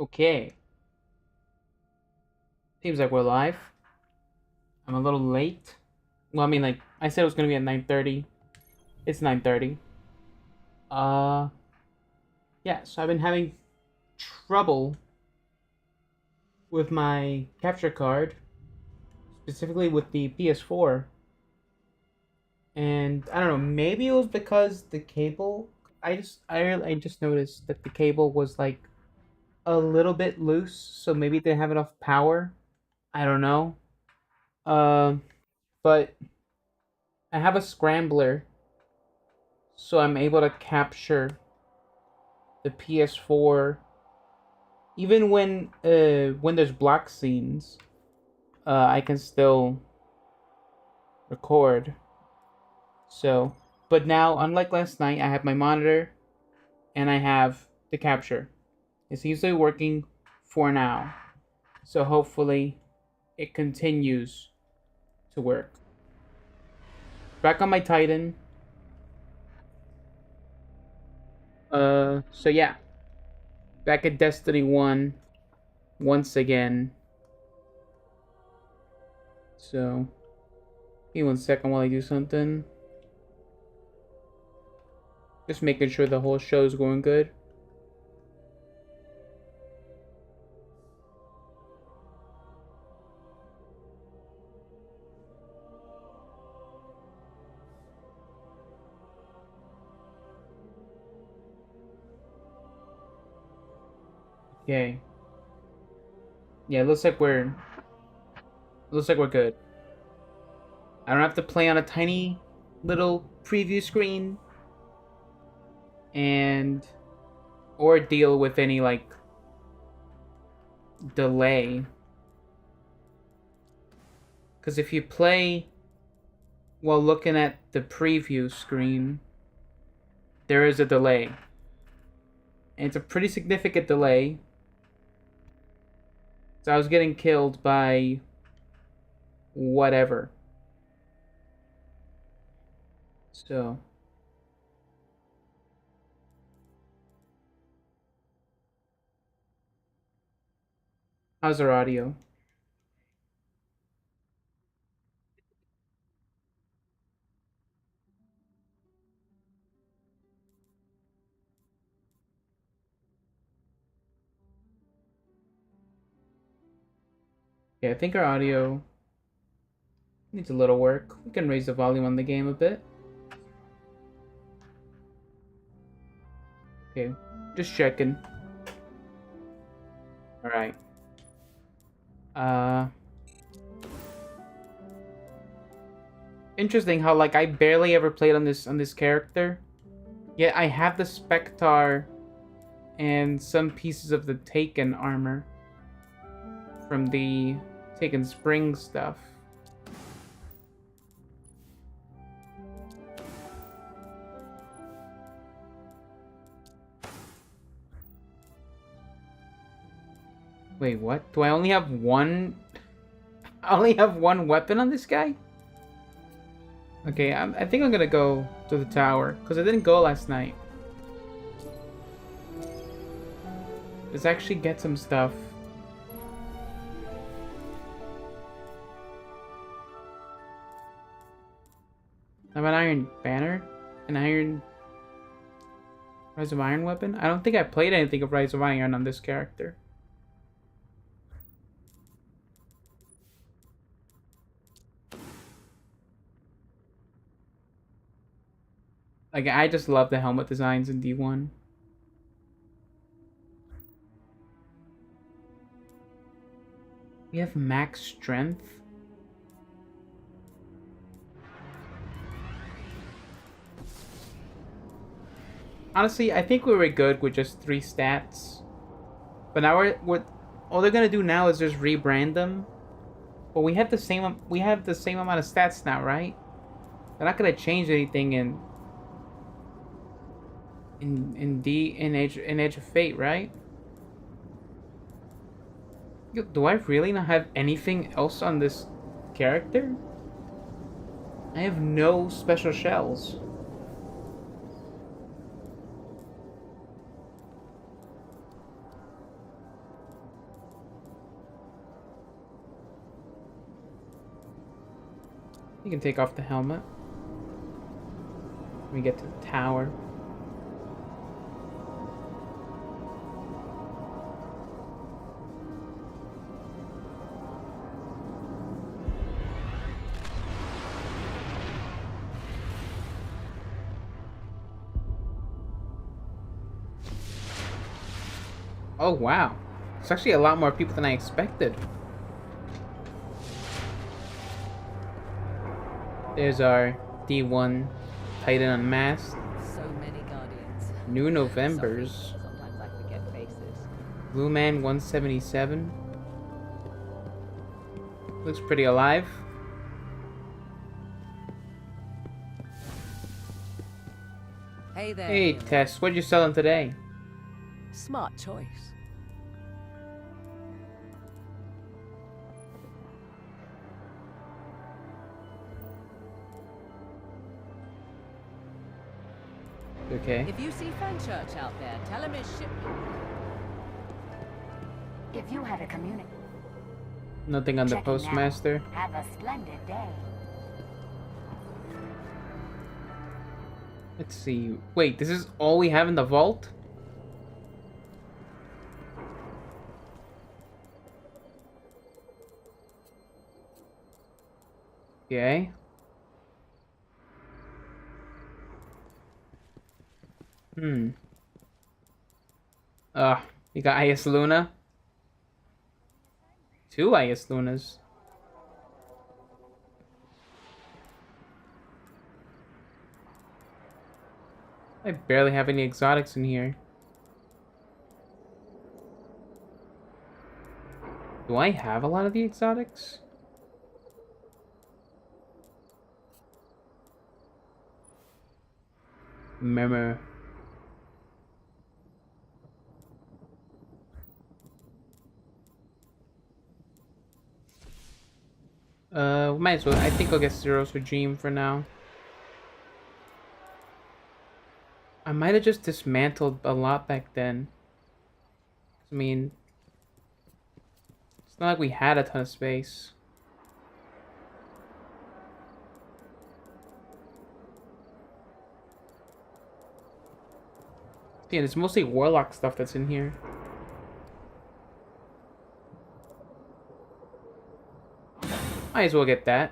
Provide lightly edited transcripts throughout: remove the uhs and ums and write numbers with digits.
Okay. Seems like we're live. I'm a little late. Well, I mean, like, I said it was gonna be at 9:30. It's 9:30. Uh, yeah, so I've been having trouble with my capture card, specifically with the PS4. And I don't know, maybe it was because the cable. I just noticed that the cable was like a little bit loose, so maybe it didn't have enough power. I don't know. Um, but I have a scrambler, so I'm able to capture the PS4 even when there's block scenes. I can still record. So, but now, unlike last night, I have my monitor and I have the capture. It's usually working for now, so hopefully it continues to work. Back on my Titan. So yeah, back at Destiny 1 once again. So, give me 1 second while I do something. Just making sure the whole show is going good. Okay. Yeah, it looks like we're good. I don't have to play on a tiny little preview screen and or deal with any like delay. Cuz if you play while looking at the preview screen, there is a delay. And it's a pretty significant delay. So I was getting killed by whatever. So, how's our audio? Yeah, I think our audio needs a little work. We can raise the volume on the game a bit. Okay, just checking. All right. Uh, Interesting how like I barely ever played on this character, yet I have the Spectar and some pieces of the Taken armor from the Taken Spring stuff. Wait, what? Do I only have one? I only have one weapon on this guy? Okay, I think I'm gonna go to the tower because I didn't go last night. Let's actually get some stuff. I have an iron banner, an iron Rise of Iron weapon. I don't think I played anything of Rise of Iron on this character. Like I just love the helmet designs in D1. We have max strength. Honestly, I think we were good with just 3 stats. But now we're all they're gonna do now is just rebrand them. But we have the same amount of stats now, right? They're not gonna change anything in Edge of Fate, right? Yo, do I really not have anything else on this character? I have no special shells. You can take off the helmet. When we get to the tower. Oh, wow. It's actually a lot more people than I expected. There's our D1 Titan Unmasked. So many guardians. New Novembers. Sorry, sometimes I forget faces. Blue Man 177. Looks pretty alive. Hey there. Hey, Hero. Tess, what you selling today? Smart choice. Okay. If you see Fenchurch out there, tell him his shipment. If you had a community, Nothing on the checking now. postmaster. Have a splendid day. Let's see. Wait, this is all we have in the vault? Okay. You got IS Luna? 2 IS Lunas. I barely have any exotics in here. Do I have a lot of the exotics? Murmur. Might as well. I think I'll get Zero's Regime for now. I might have just dismantled a lot back then. I mean, it's not like we had a ton of space. Yeah, it's mostly Warlock stuff that's in here. Might as well get that.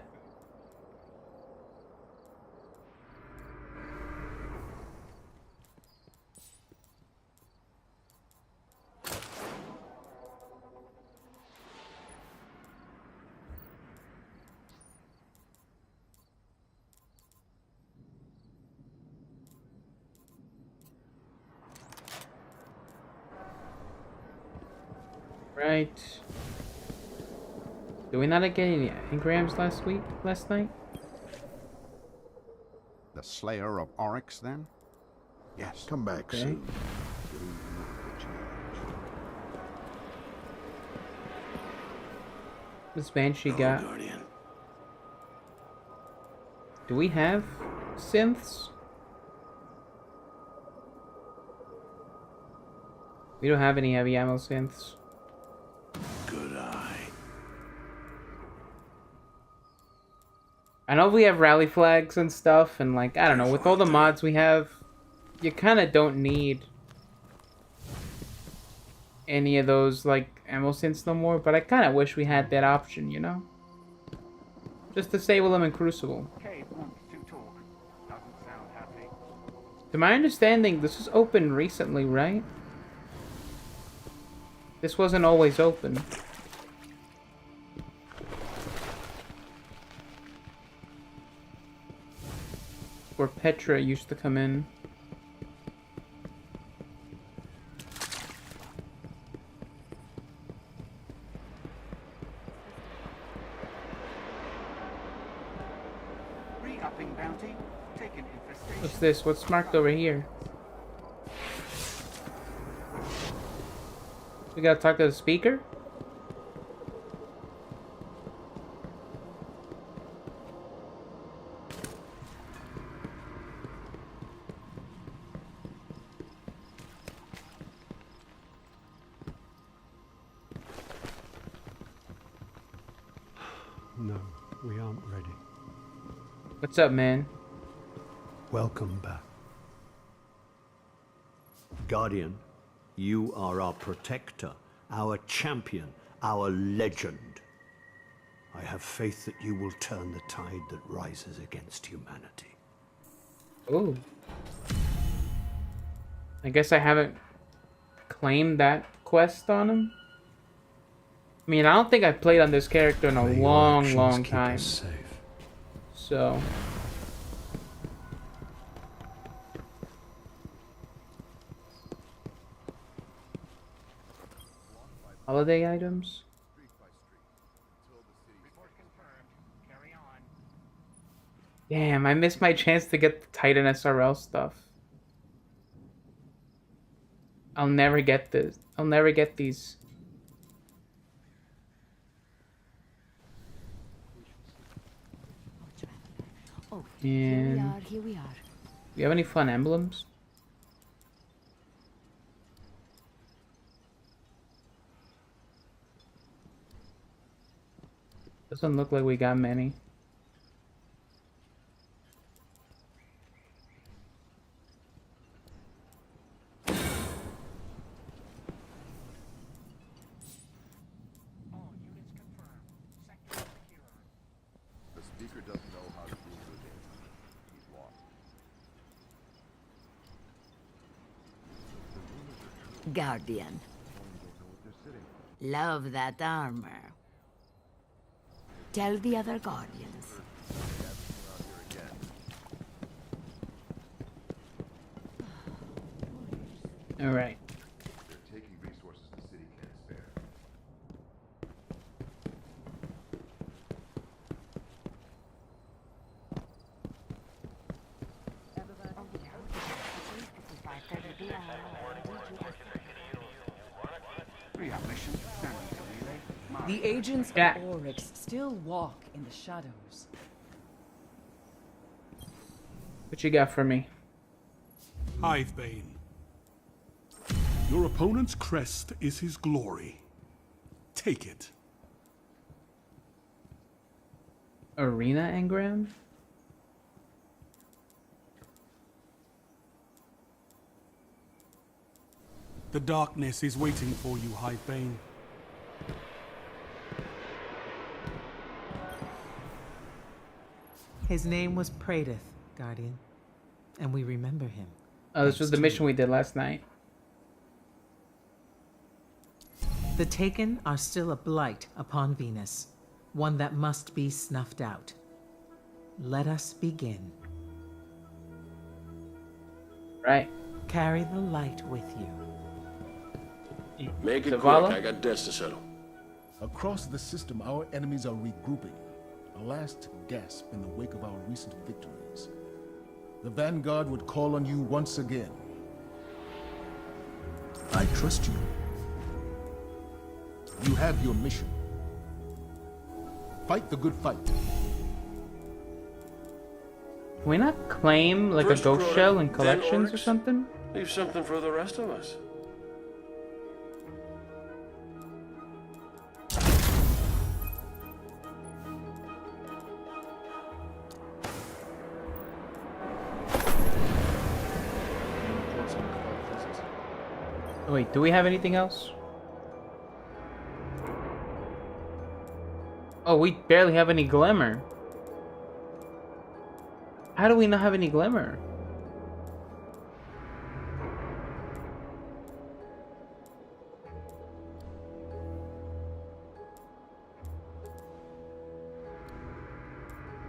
Right. Did we not get any engrams last night? The Slayer of Oryx, then? Yes. Come back Okay. soon. This Banshee got. Guardian. Do we have synths? We don't have any heavy ammo synths. Good eye. I know we have rally flags and stuff, and like, I don't know, with all the mods we have, you kind of don't need any of those, like, ammo synths no more, but I kind of wish we had that option, you know? Just disable them in Crucible. Cade wants to talk. Doesn't sound happy. To my understanding, this was open recently, right? This wasn't always open. Where Petra used to come in. Re-upping bounty. Taken infestation. What's this? What's marked over here? We gotta talk to the speaker? No, we aren't ready. What's up, man? Welcome back. Guardian, you are our protector, our champion, our legend. I have faith that you will turn the tide that rises against humanity. Ooh. I guess I haven't claimed that quest on him. I mean, I don't think I've played on this character in a May your long, actions long keep time. us safe. So... holiday items? Report confirmed. Carry on. Damn, I missed my chance to get the Titan SRL stuff. I'll never get this. I'll never get these. Oh, And here we are. do you have any fun emblems? Doesn't look like we got many. All units confirmed. Sector secure. The speaker doesn't know how to deal with it. He's lost. Guardian. Love that armor. Tell the other Guardians. Alright. They're taking resources the city can't spare. Readmission. Standing to relay. Mark. The agents Yeah. of Oryx still walk in the shadows. What you got for me? Hivebane. Your opponent's crest is his glory. Take it. Arena engram? The darkness is waiting for you, Hivebane. His name was Pradith, Guardian, and we remember him. Oh, this Thanks was the to mission you. we did last night. The Taken are still a blight upon Venus, one that must be snuffed out. Let us begin. Right. Carry the light with you. Make it Zavala? quick, I got debts to settle. Across the system, our enemies are regrouping. A last gasp in the wake of our recent victories. The Vanguard would call on you once again. I trust you. You have your mission. Fight the good fight. Can we not claim like First a ghost Crota, shell in then collections or Oryx? something? Leave something for the rest of us. Oh, wait, do we have anything else? Oh, we barely have any glimmer. How do we not have any glimmer?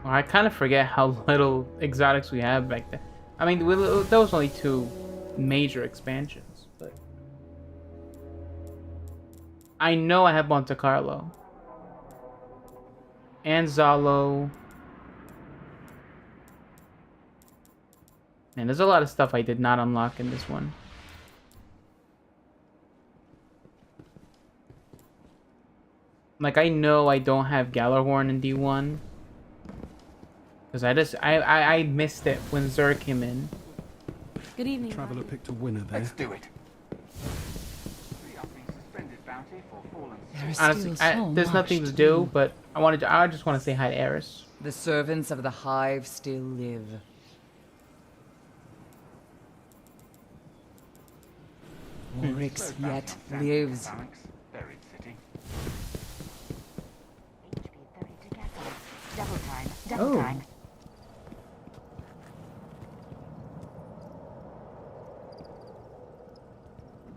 Well, I kind of forget how little exotics we have back then. I mean, there was only 2 major expansions, but I know I have Monte Carlo and Zalo. Man, there's a lot of stuff I did not unlock in this one. Like, I know I don't have Galahorn in D1. Because I missed it when Zerg came in. Good evening. Traveler picked a winner there. Let's do it. Re-upping suspended bounty for fallen There is Honestly, still so there's much nothing to do, but I just want to say hi to Eris. The servants of the Hive still live. Oryx yet lives. Phalanx, buried city. HP 30 to castle. Double time. Double Oh. time.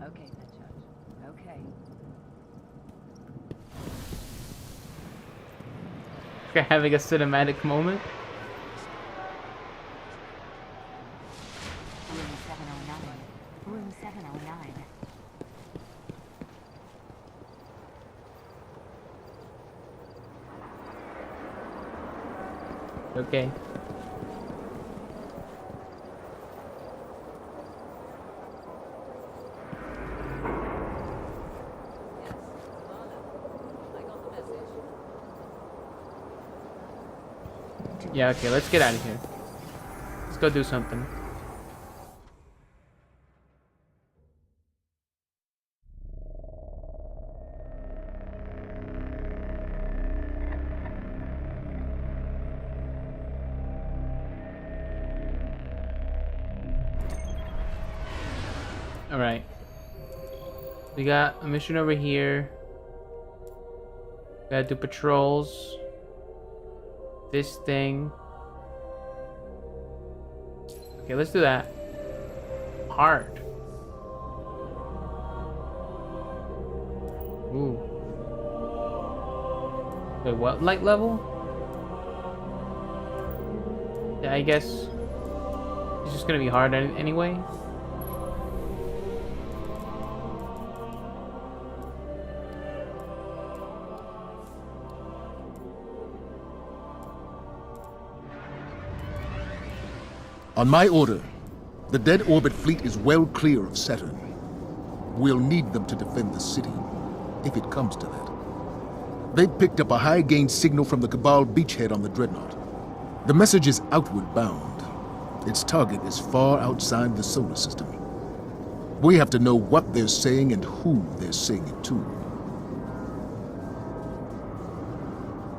Okay, then, Judge. Okay. We're having a cinematic moment. Room 709. Room 709. Okay. Yeah, okay, let's get out of here. Let's go do something. Alright. We got a mission over here. Gotta do patrols. This thing. Okay, let's do that. Hard. Ooh. Wait, what light level? Yeah, I guess it's just gonna be hard anyway. On my order, the dead orbit fleet is well clear of Saturn. We'll need them to defend the city, if it comes to that. They picked up a high-gain signal from the Cabal beachhead on the Dreadnought. The message is outward bound. Its target is far outside the solar system. We have to know what they're saying and who they're saying it to.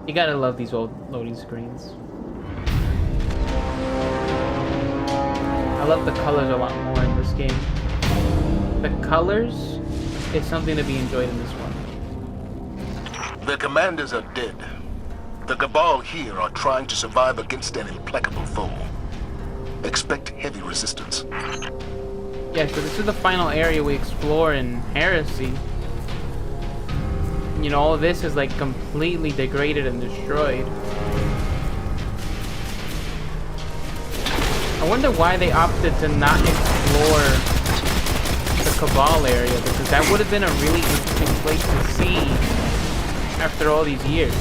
You gotta love these old loading screens. I love the colors a lot more in this game. The colors is something to be enjoyed in this one. Their commanders are dead. The Cabal here are trying to survive against an implacable foe. Expect heavy resistance. Yeah, so this is the final area we explore in Heresy. You know, all of this is like completely degraded and destroyed. I wonder why they opted to not explore the Cabal area, because that would have been a really interesting place to see after all these years.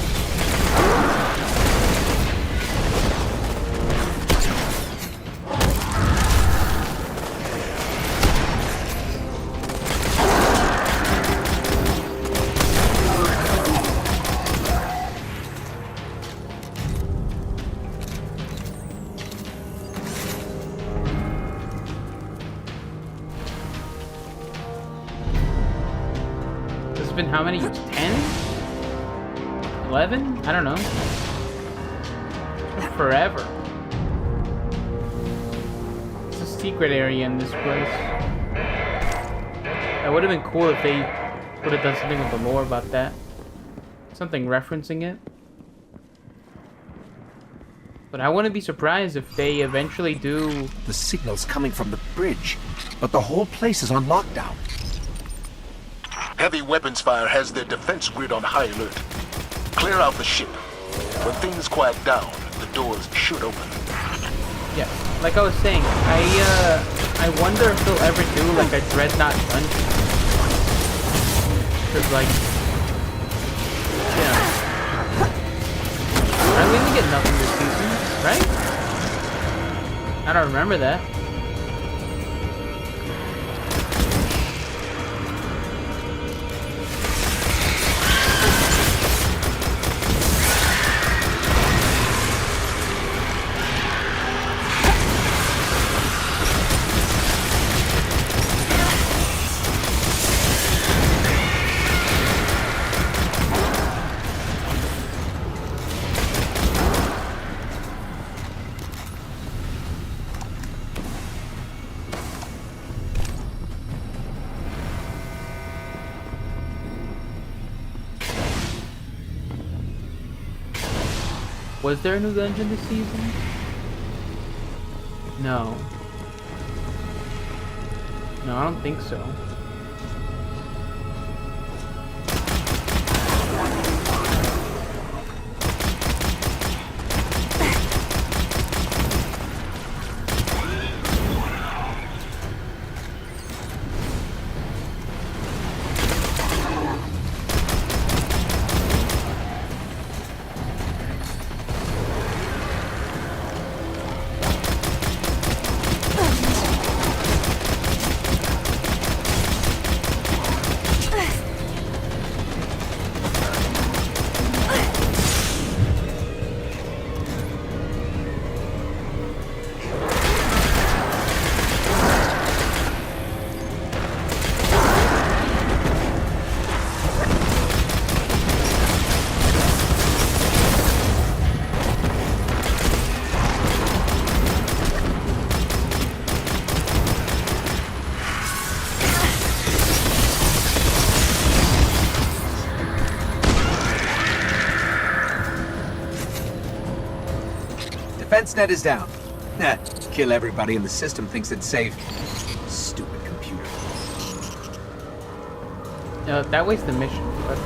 Been how many? 10? 11? I don't know. Forever. It's a secret area in this place. That would have been cool if they would have done something with the lore about that. Something referencing it. But I wouldn't be surprised if they eventually do. The signal's coming from the bridge, but the whole place is on lockdown. Heavy weapons fire has their defense grid on high alert. Clear out the ship. When things quiet down, the doors should open. Yeah, like I was saying, I wonder if they'll ever do like a Dreadnought dungeon. Cause like, yeah, I really get nothing this season, right? I don't remember that. Was there a new dungeon this season? No. No, I don't think so. Defense net is down. Nah, kill everybody and the system thinks it's safe. Stupid computer. No, that way's the mission. But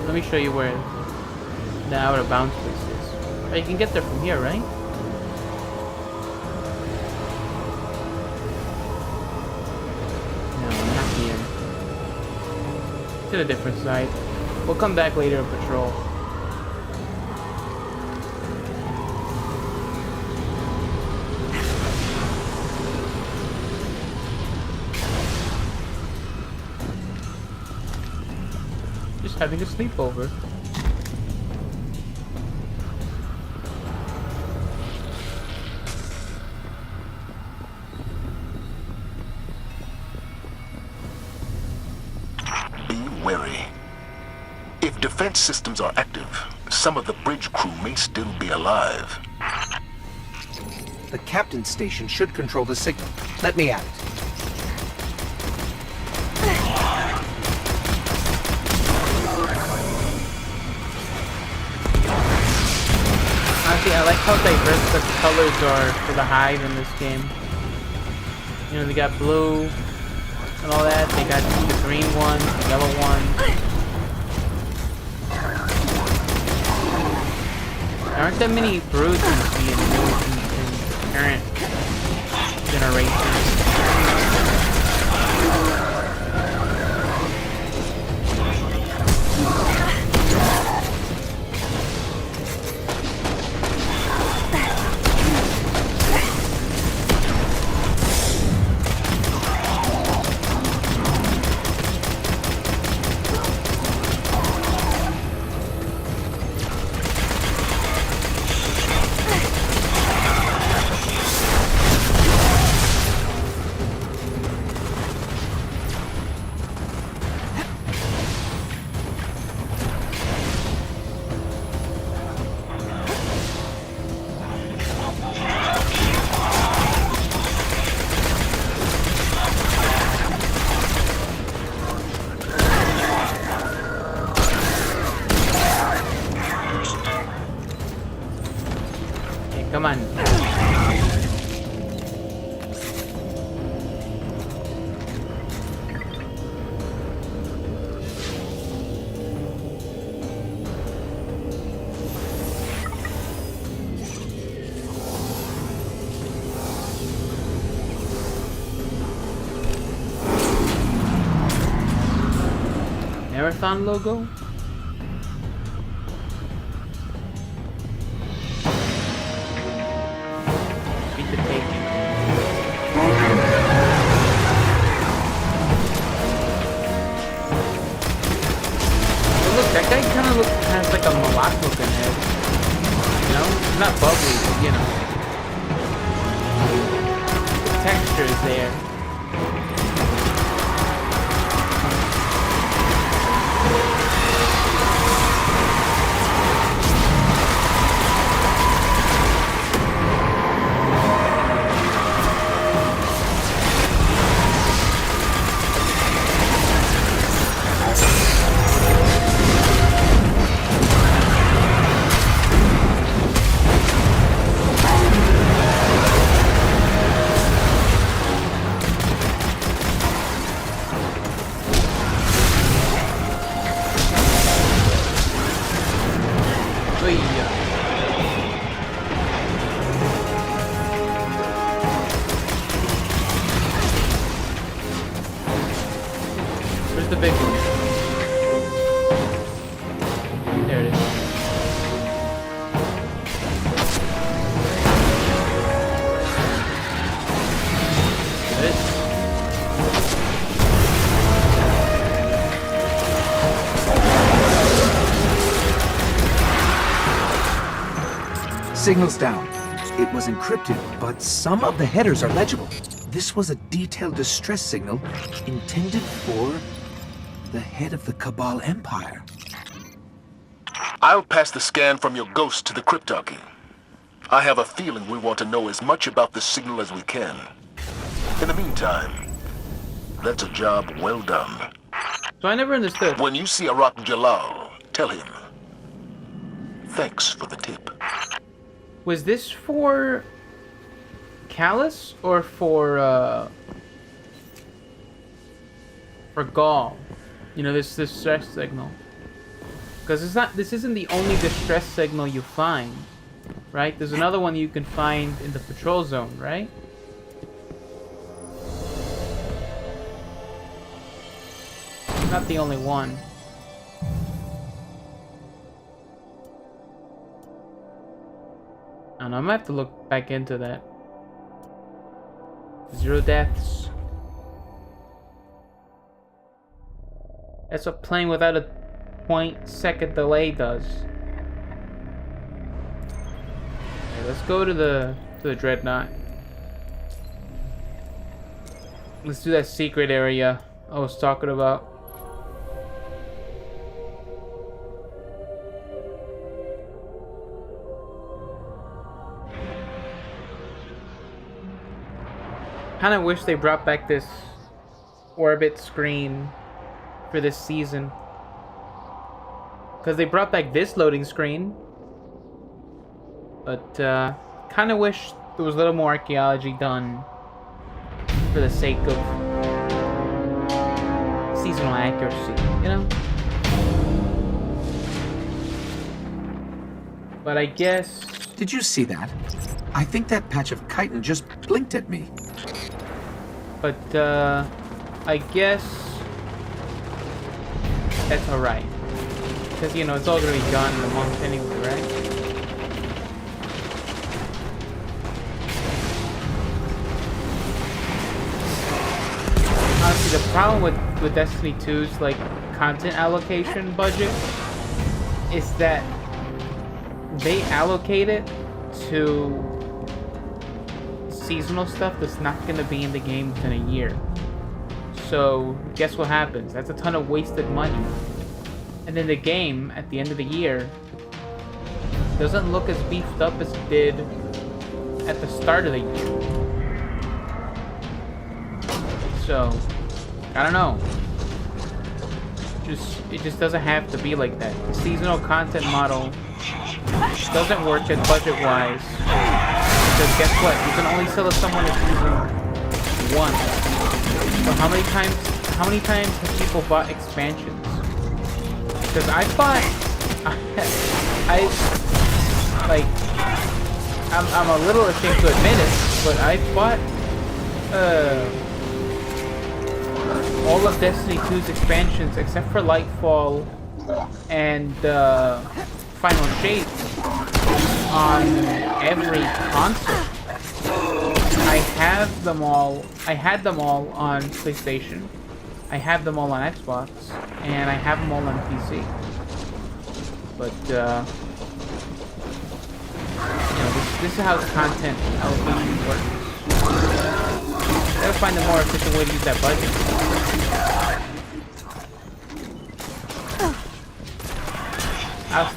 let me show you where the out of bounds place is. Oh, you can get there from here, right? No, not here. To the different side. We'll come back later and patrol. Just having a sleepover. Be wary. If defense systems are active, some of the bridge crew may still be alive. The captain's station should control the signal. Let me at it. Honestly, I like how diverse the colors are for the hive in this game. You know, they got blue and all that. They got the green one, the yellow one. There aren't that many broods in current generations. Come on. Marathon logo? That guy kind of has like a Malak looking head. You know? It's not bubbly, but you know. The texture is there. signal. There it is. There it is. Signal's down. It was encrypted, but some of the headers are legible. This was a detailed distress signal intended for the head of the Cabal Empire. I'll pass the scan from your ghost to the cryptarchy. I have a feeling we want to know as much about this signal as we can. In the meantime, that's a job well done. So I never understood. When you see Arak Jalal, tell him. Thanks for the tip. Was this for Callus or for Gaul? You know, this distress signal. Because it's not. This isn't the only distress signal you find, right? There's another one you can find in the patrol zone, right? Not the only one. And I'm gonna have to look back into that. 0 deaths. That's what playing without a 0.2 delay does. Okay, let's go to the Dreadnought. Let's do that secret area I was talking about. Kind of wish they brought back this orbit screen for this season, because they brought back this loading screen, but kind of wish there was a little more archaeology done for the sake of seasonal accuracy, you know? But I guess... Did you see that? I think that patch of chitin just blinked at me. But, I guess that's alright. Because, you know, it's all gonna be gone in a month anyway, right? Honestly, the problem with Destiny 2's, like, content allocation budget is that they allocate it to seasonal stuff that's not going to be in the game within a year. So guess what happens? That's a ton of wasted money. And then the game at the end of the year doesn't look as beefed up as it did at the start of the year. So I don't know. It just doesn't have to be like that. The seasonal content model doesn't work as budget-wise. Because guess what? You can only sell to someone if using one. So how many times have people bought expansions? Because I bought I'm a little ashamed to admit it, but I bought all of Destiny 2's expansions except for Lightfall and Final Shape on every console. I have them all. I had them all on PlayStation. I have them all on Xbox, and I have them all on PC. But you know, this is how the content allocation works. Gotta find a more efficient way to use that budget. I'll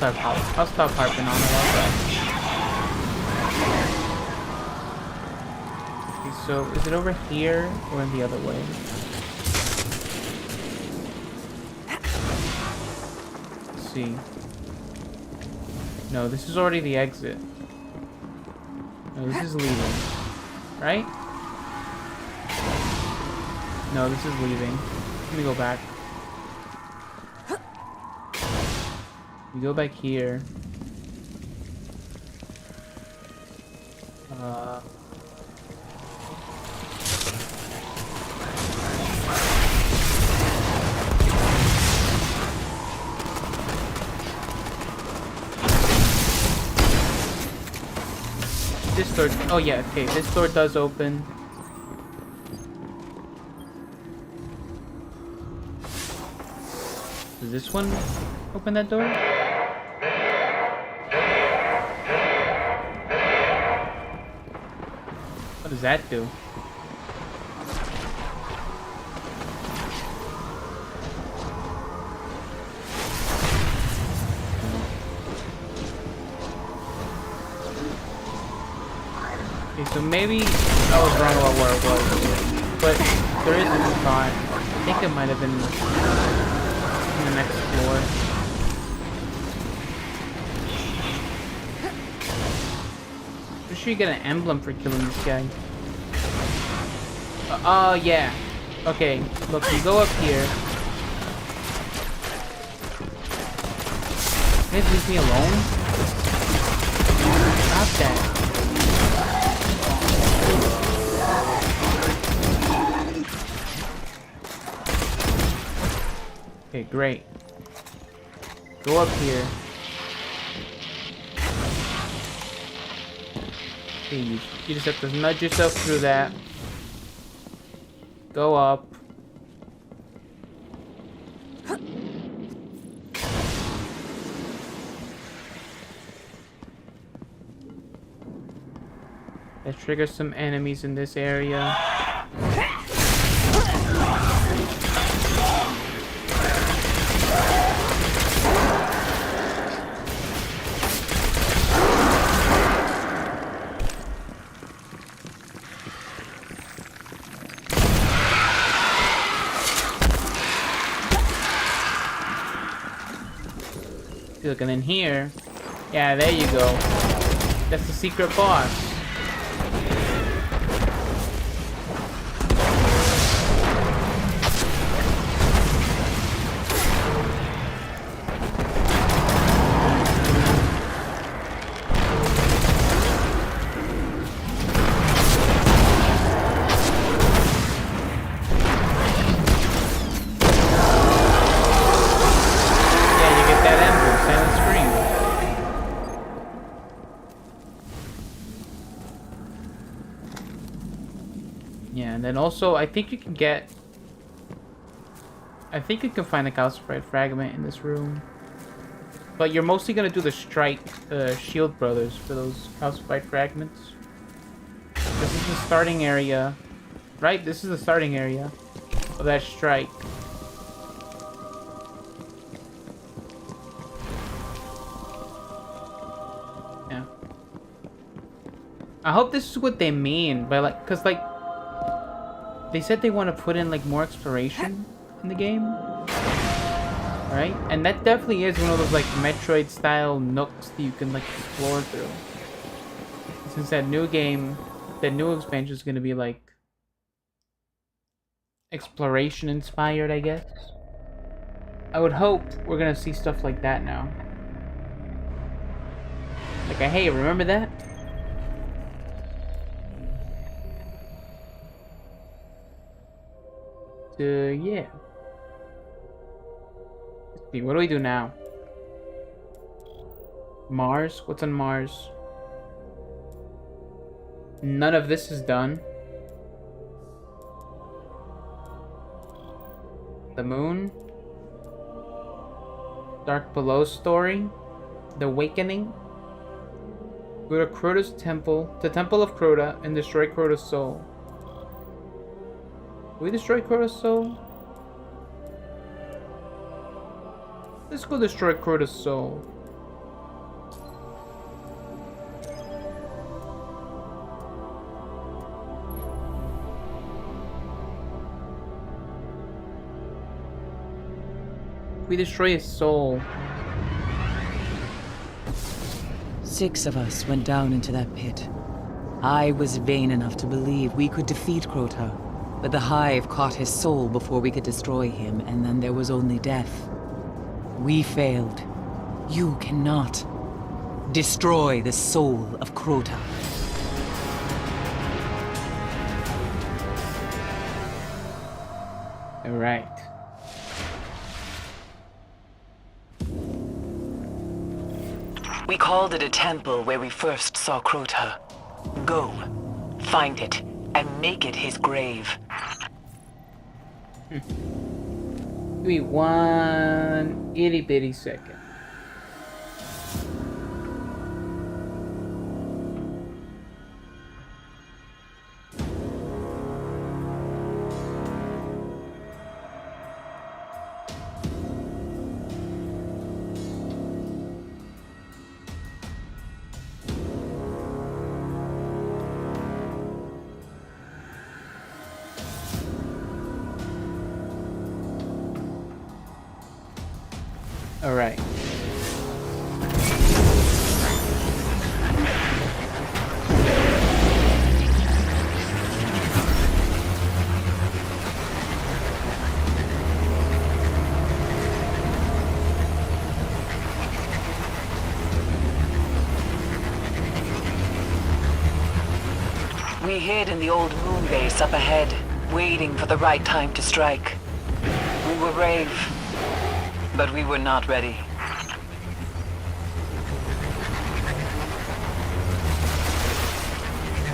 stop harping on it all that. Okay, so is it over here or in the other way? Let's see. No, this is already the exit. No, this is leaving. Right? No, this is leaving. Let me go back. We go back here. this door... Oh yeah, okay, this door does open. Does this one open that door? What does that do? Okay, so maybe I was wrong about where it was, but there is a spot. I think it might have been in the next floor. I'm sure you get an emblem for killing this guy. Oh, yeah. Okay, look, you go up here. You guys leave me alone? Stop that. Okay, great. Go up here. Okay, you just have to nudge yourself through that. Go up. That triggers some enemies in this area. Looking in here. Yeah, there you go. That's the secret boss. And also, I think you can get... I think you can find a calcified fragment in this room. But you're mostly going to do the strike shield brothers for those calcified fragments. This is the starting area. Right? This is the starting area of that strike. Yeah. I hope this is what they mean by like... Because like... They said they want to put in like more exploration in the game, right? And that definitely is one of those like Metroid style nooks that you can like explore through. Since that new game, that new expansion is going to be like exploration inspired, I guess. I would hope we're going to see stuff like that now. Like, hey, remember that? Yeah. Let's see, what do we do now? Mars? What's on Mars? None of this is done. The moon? Dark Below story? The Awakening? Go to Crota's temple, the Temple of Crota, and destroy Crota's soul. Will we destroy Crota's soul? Let's go destroy Crota's soul. We destroy his soul. 6 of us went down into that pit. I was vain enough to believe we could defeat Crota. But the Hive caught his soul before we could destroy him, and then there was only death. We failed. You cannot destroy the soul of Crota. All right. We called it a temple where we first saw Crota. Go. Find it, and make it his grave. Give me 1 itty bitty second. All right. We hid in the old moon base up ahead, waiting for the right time to strike. We were brave, but we were not ready.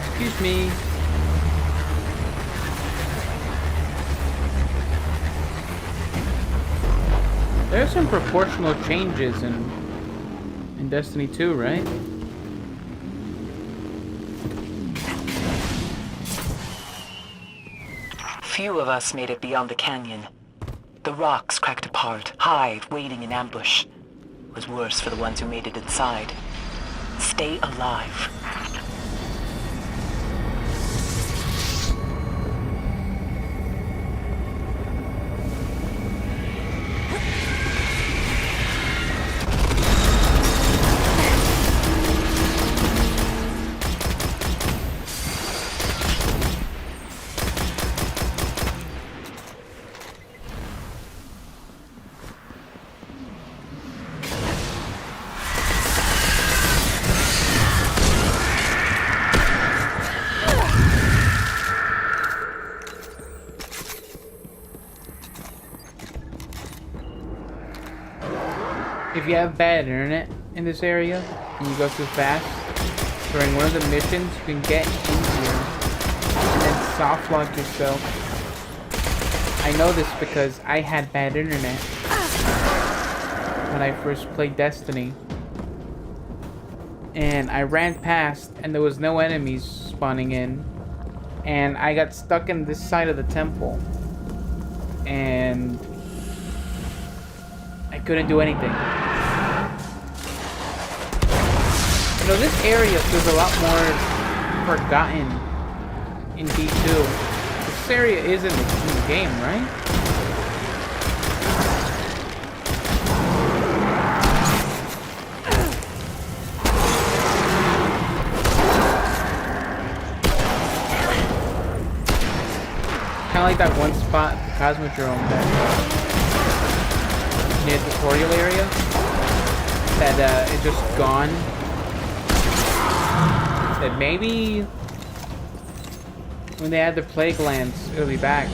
Excuse me. There's some proportional changes in Destiny 2, right? Few of us made it beyond the canyon. The rocks cracked apart. Hive, waiting in ambush. It was worse for the ones who made it inside. Stay alive. If you have bad internet in this area and you go too fast, during one of the missions you can get in here and then soft lock yourself. I know this because I had bad internet when I first played Destiny. And I ran past and there was no enemies spawning in. And I got stuck in this side of the temple. And I couldn't do anything. You know, this area feels a lot more forgotten in D2. This area is in the game, right? Kind of like that one spot, the Cosmodrome, that near the tutorial area, that is just gone. That maybe when they add the plague lands, it'll be back.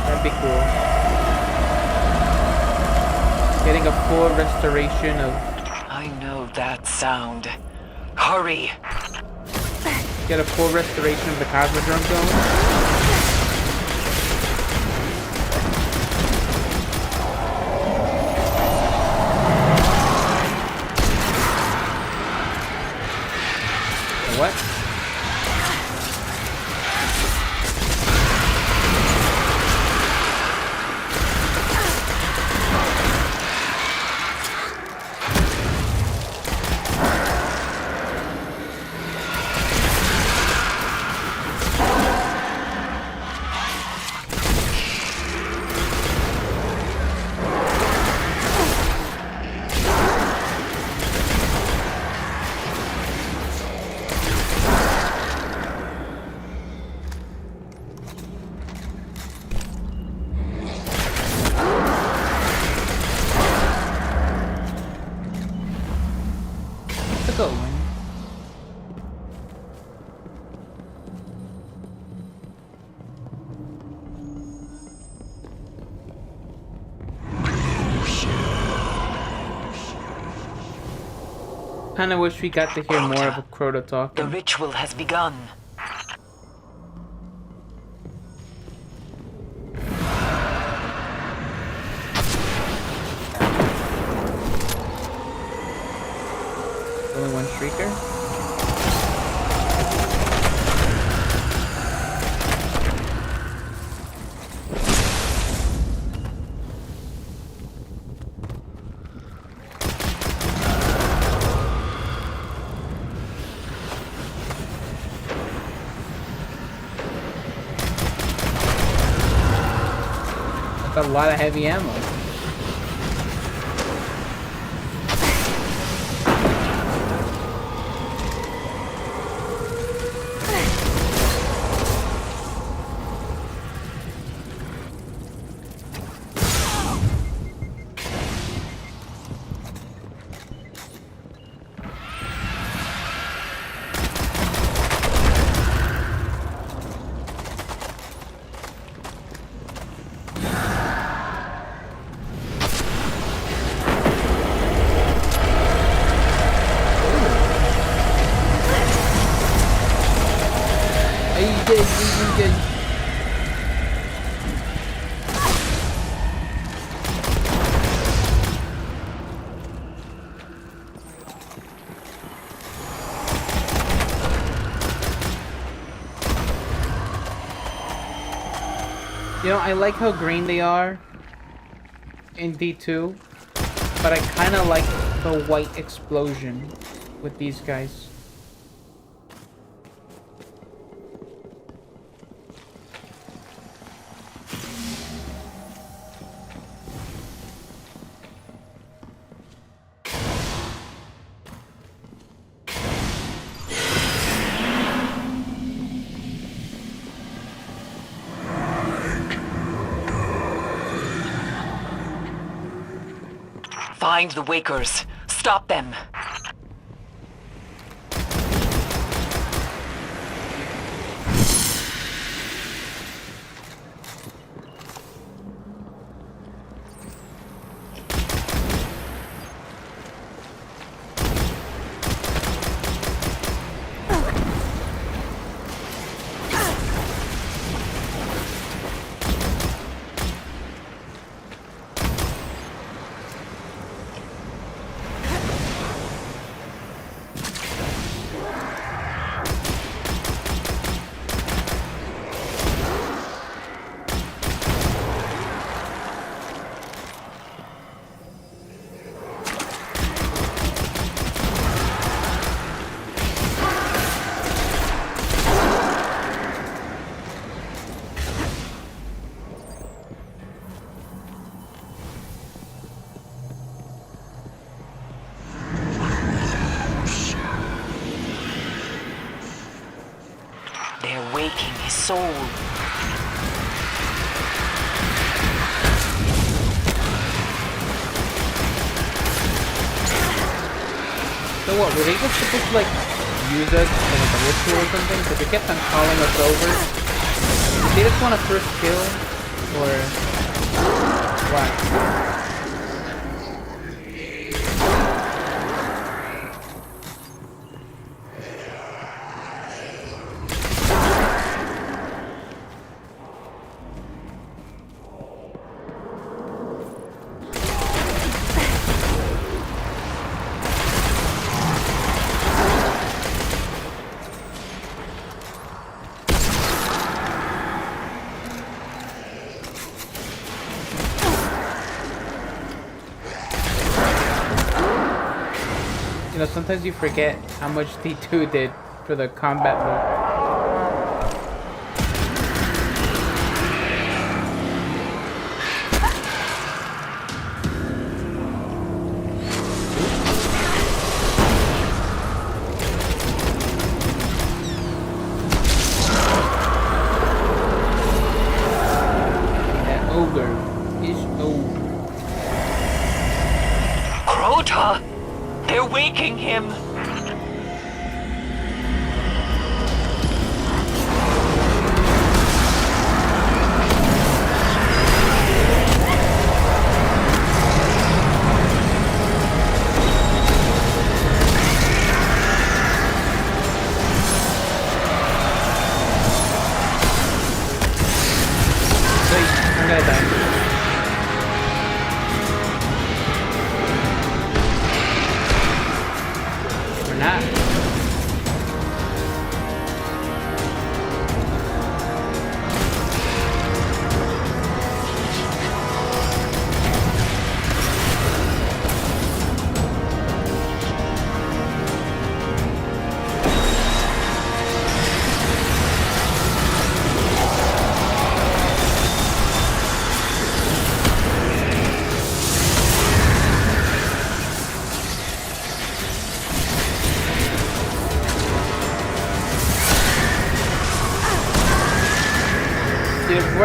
That'd be cool. Getting a full restoration of. I know that sound. Hurry! Get a full restoration of the Cosmodrome zone. What? Kinda wish we got to hear more of a Crota The talking. ritual has begun. Only one Shrieker? That's a lot of heavy ammo. You know, I like how green they are in D2, but I kind of like the white explosion with these guys. Find the Wakers. Stop them. They're waking his soul. So what, were they just supposed to like use us as like a ritual or something? Because they kept on calling us over. Did they just want a first kill? Or what? You know, sometimes you forget how much D2 did for the combat loop. That ogre is over. Crota! They're waking him!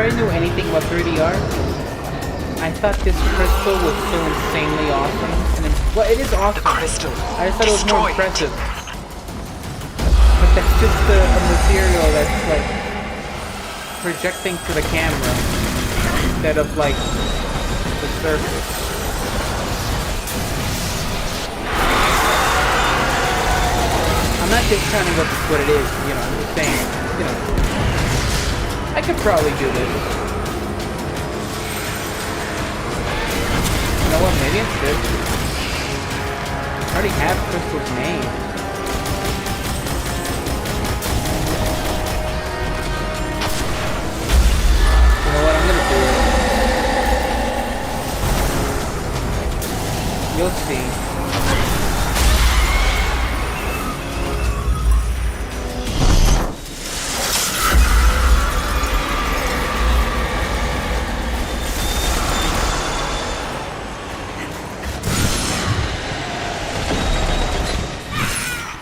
I knew anything about 3D art, I thought this crystal was so insanely awesome. Well, it is awesome. The crystal. I just thought it was more Destroy it. impressive. But that's just a material that's like projecting to the camera instead of like the surface. I'm not discounting what it is, you know, I'm just saying, you know, I could probably do this. You know what, maybe it's good. I already have crystals made. You know what, I'm gonna do it. You'll see.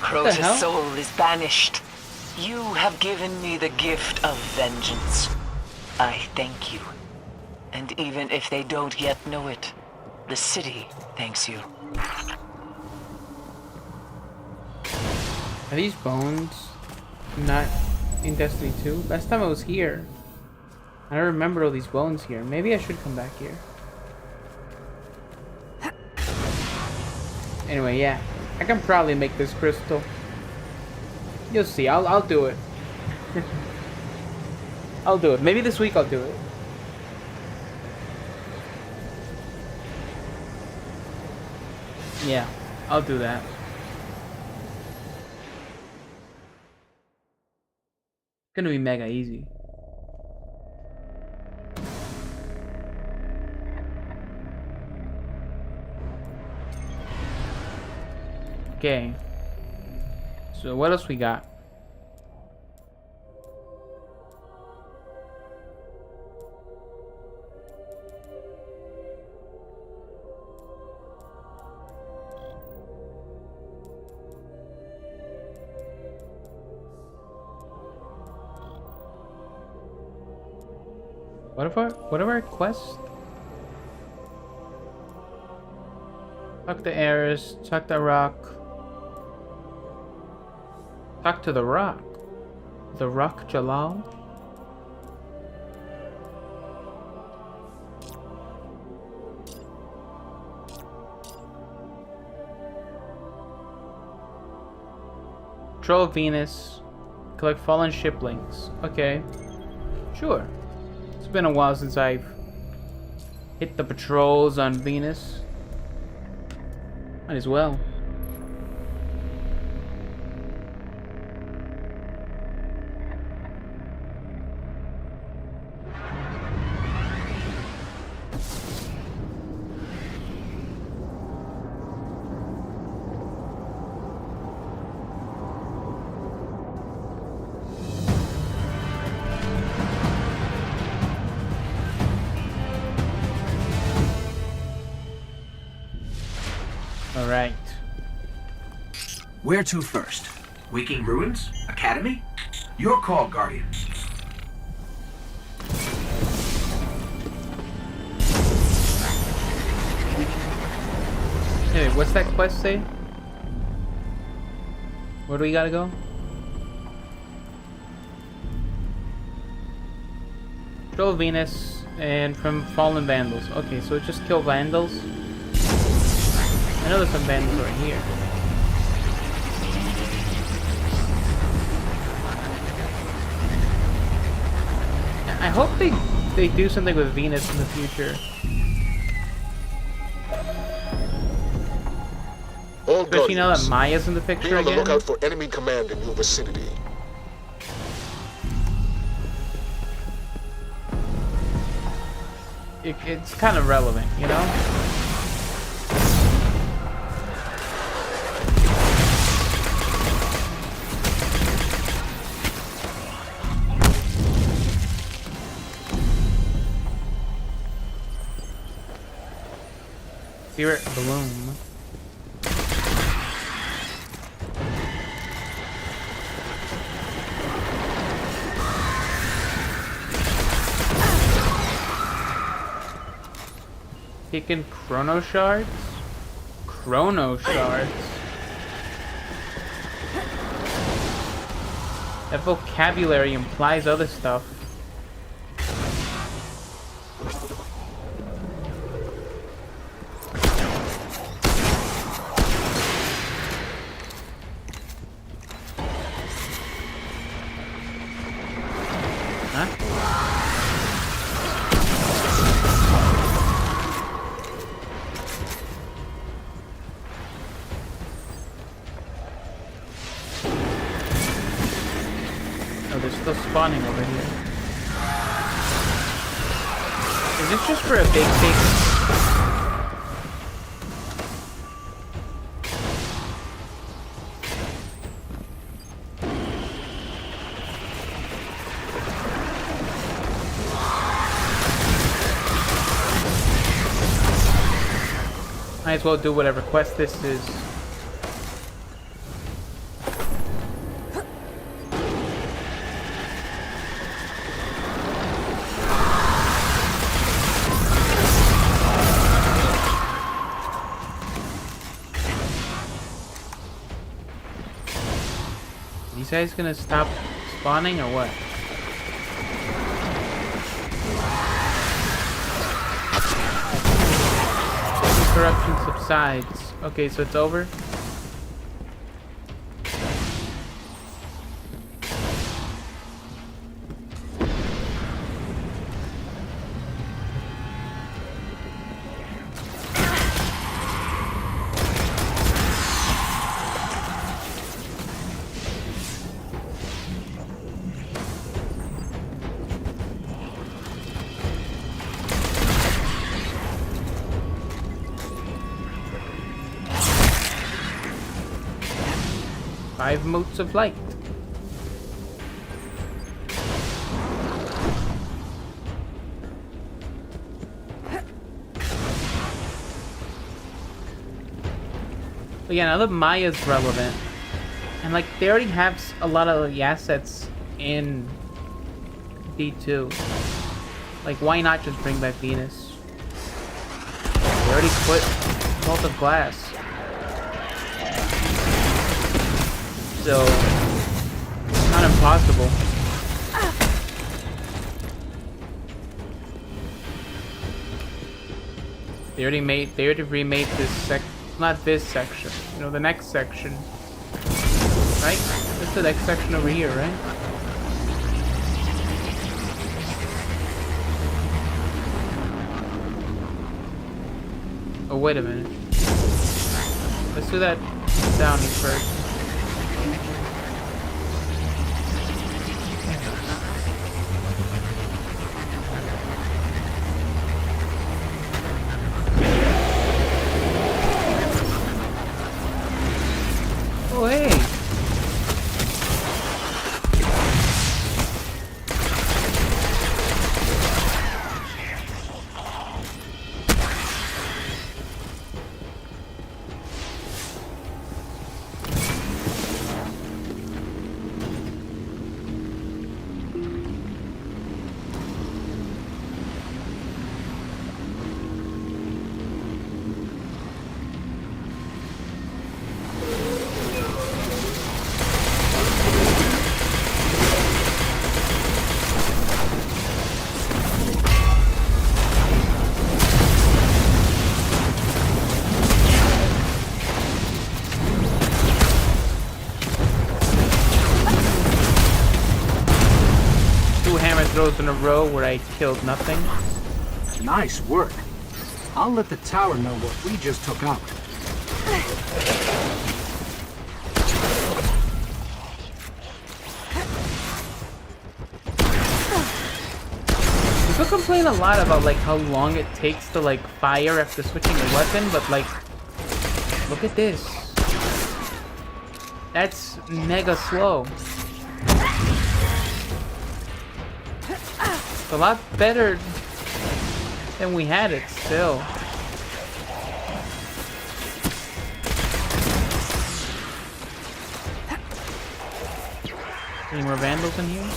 Crota's soul is banished. You have given me the gift of vengeance. I thank you. And even if they don't yet know it, the city thanks you. Are these bones not in Destiny 2? Last time I was here, I don't remember all these bones here. Maybe I should come back here. Anyway, yeah. I can probably make this crystal. You'll see. I'll do it. I'll do it. Maybe this week I'll do it. Yeah, I'll do that. It's gonna be mega easy. Okay. So what else we got? What are our quests? Talk to Eris, talk to Rock. Talk to the Rock. The Rock Jalal? Patrol Venus. Collect fallen ship links. Okay. Sure. It's been a while since I've hit the patrols on Venus. Might as well. Alright. Where to first? Waking Ruins? Academy? Your call, Guardian. Hey, what's that quest say? Where do we gotta go? Kill Venus and from Fallen Vandals. Okay, so just kill Vandals. I know there's some Vandals right here. I hope they do something with Venus in the future. Especially now that Maya's in the picture be on the again. lookout for enemy command in your vicinity. It's kind of relevant, you know? Spirit Bloom. Taken chrono shards? Chrono shards? That vocabulary implies other stuff. Still spawning over here. Is this just for a big thing? Might as well do whatever quest this is. These guys gonna stop spawning or what? Corruption subsides. Okay, so it's over. 5 motes of light. But yeah, now that Maya's relevant, and like they already have a lot of the assets in D2. Like, why not just bring back Venus? They already put Vault of Glass. So, it's not impossible. They already remade this not this section, you know, the next section. Right? This is the next section over here, right? Oh, wait a minute. Let's do that downy first. Oh, hey! Throws in a row where I killed nothing. Nice work. I'll let the tower know what we just took out. People complain a lot about like how long it takes to like fire after switching a weapon, but like, look at this. That's mega slow. It's a lot better than we had it still. Any more vandals in here?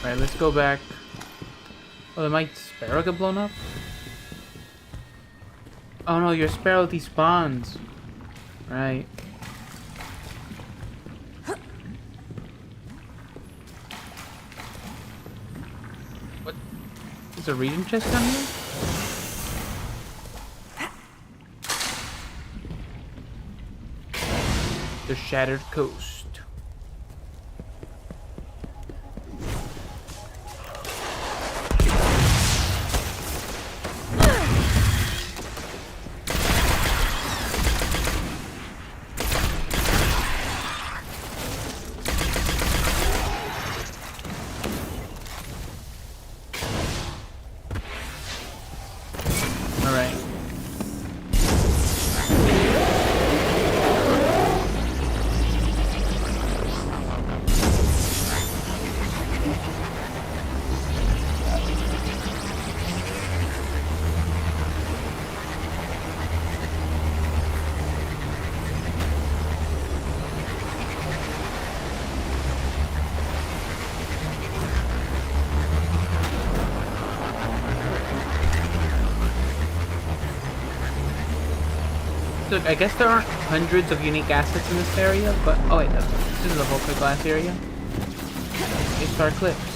Alright, let's go back. Oh, did my sparrow get blown up? Oh no, your sparrow despawns. Right. What? Is a reading chest down here? The Shattered Coast. Alright. Look, I guess there aren't hundreds of unique assets in this area, but... Oh wait, no. This is a Volca glass area. It's our cliffs.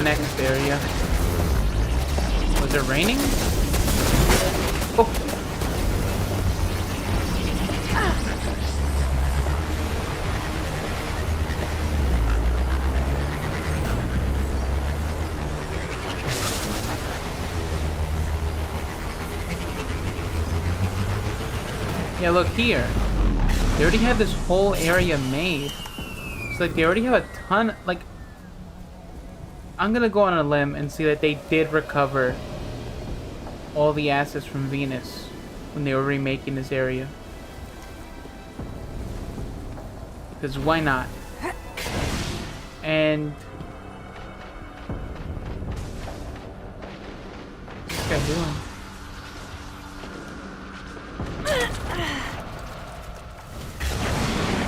Next area. Was it raining? Oh. Yeah, look here. They already have this whole area made. It's like they already have a ton, like, I'm gonna go on a limb and see that they did recover all the assets from Venus when they were remaking this area. Because why not? And... what's this guy doing?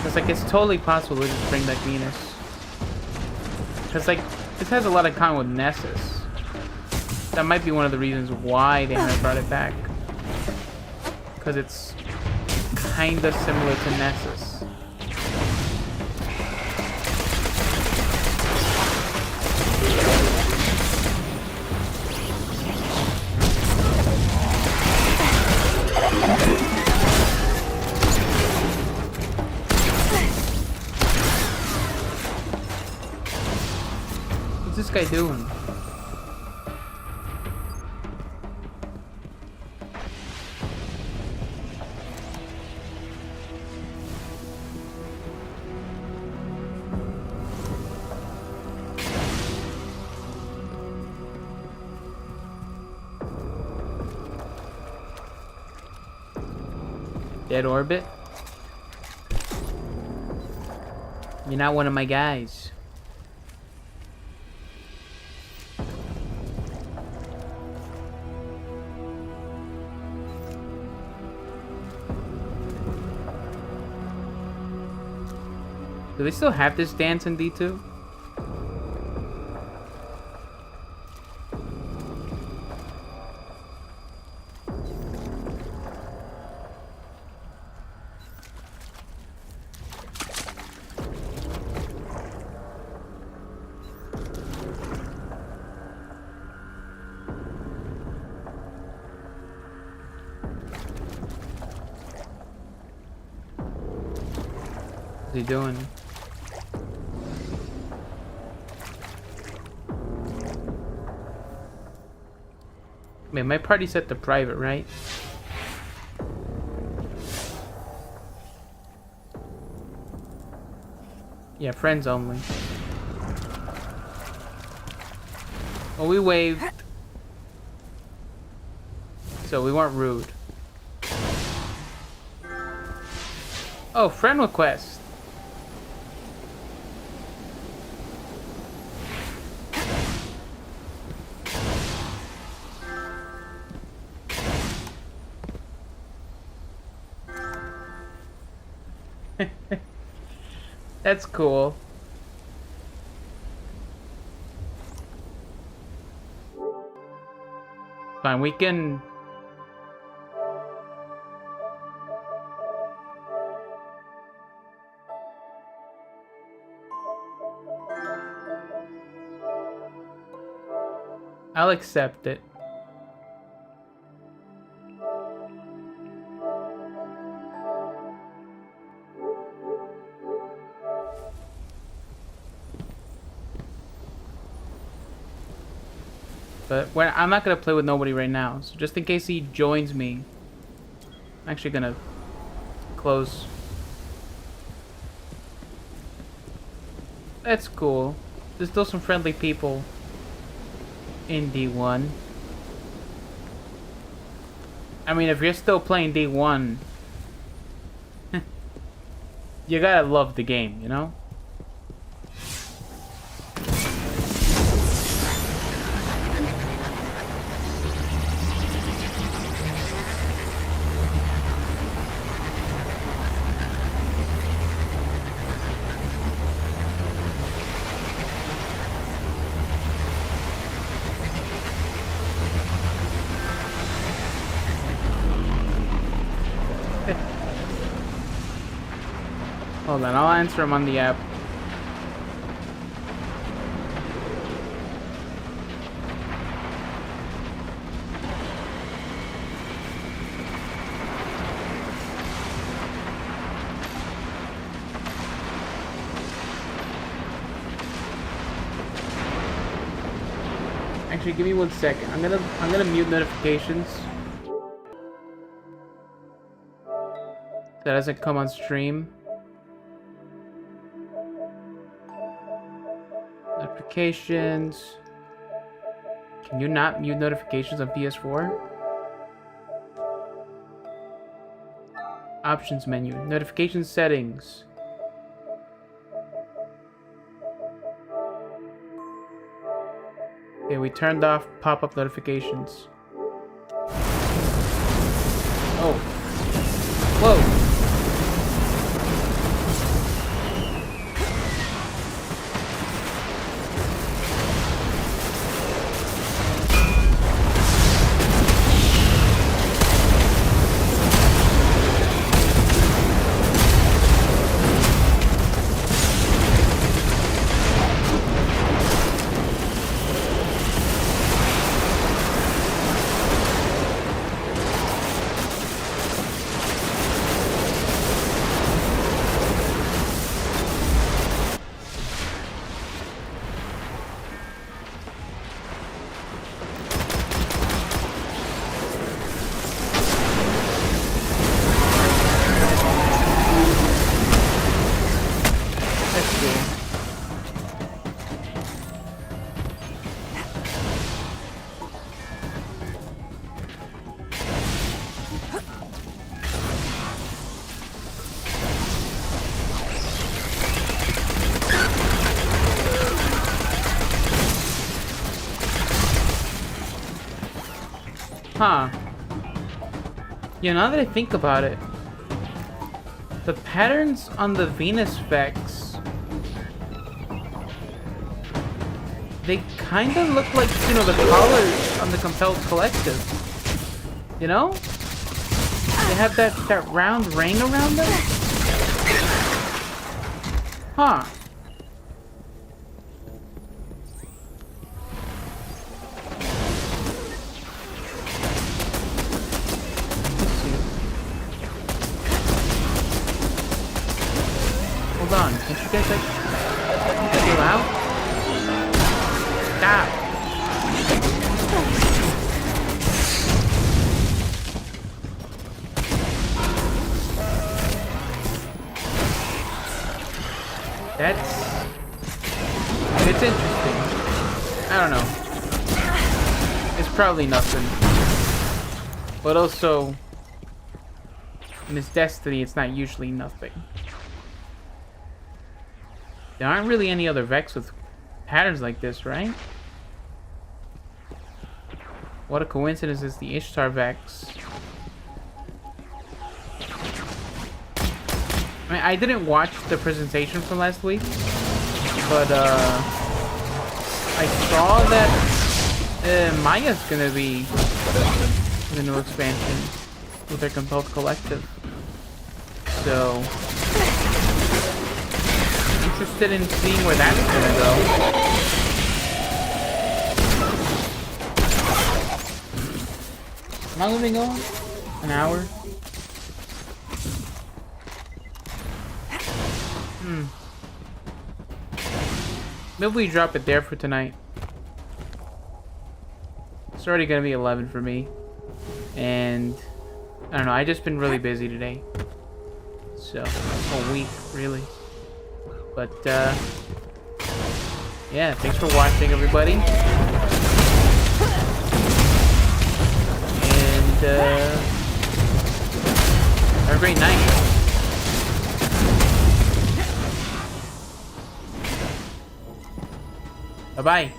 It's like, it's totally possible to just bring back Venus. Because, like, this has a lot of common with Nessus. That might be one of the reasons why they haven't brought it back. Because it's kinda similar to Nessus. What's this guy doing? Dead orbit? You're not one of my guys. Do they still have this dance in D2? What's he doing? Man, my party's set to private, right? Yeah, friends only. Well, we waved. So we weren't rude. Oh, friend request. That's cool. Fine, we can... I'll accept it. But I'm not gonna play with nobody right now, so just in case he joins me, I'm actually gonna close. That's cool. There's still some friendly people in D1. I mean, if you're still playing D1, you gotta love the game, you know? Hold on, I'll answer him on the app. Actually, give me 1 second. I'm gonna mute notifications. That doesn't come on stream. Notifications. Can you not mute notifications on PS4? Options menu. Notification settings. Okay, we turned off pop-up notifications. Oh. Whoa. Huh. Yeah, now that I think about it, the patterns on the Venus specs, they kind of look like, you know, the collars on the Compelled Collective. You know? They have that round ring around them? Huh. guys like chill out? Stop. It's interesting. I don't know. It's probably nothing. But also, in this Destiny, it's not usually nothing. There aren't really any other Vex with patterns like this, right? What a coincidence is the Ishtar Vex. I mean, I didn't watch the presentation from last week, but I saw that Maya's gonna be in the new expansion with their Compelled Collective. So, interested in seeing where that's gonna go. How long have we been going? An hour? Maybe we drop it there for tonight. It's already gonna be 11 for me. And I don't know, I just been really busy today. So, a week, really. But, yeah, thanks for watching, everybody. And, have a great night. Bye-bye.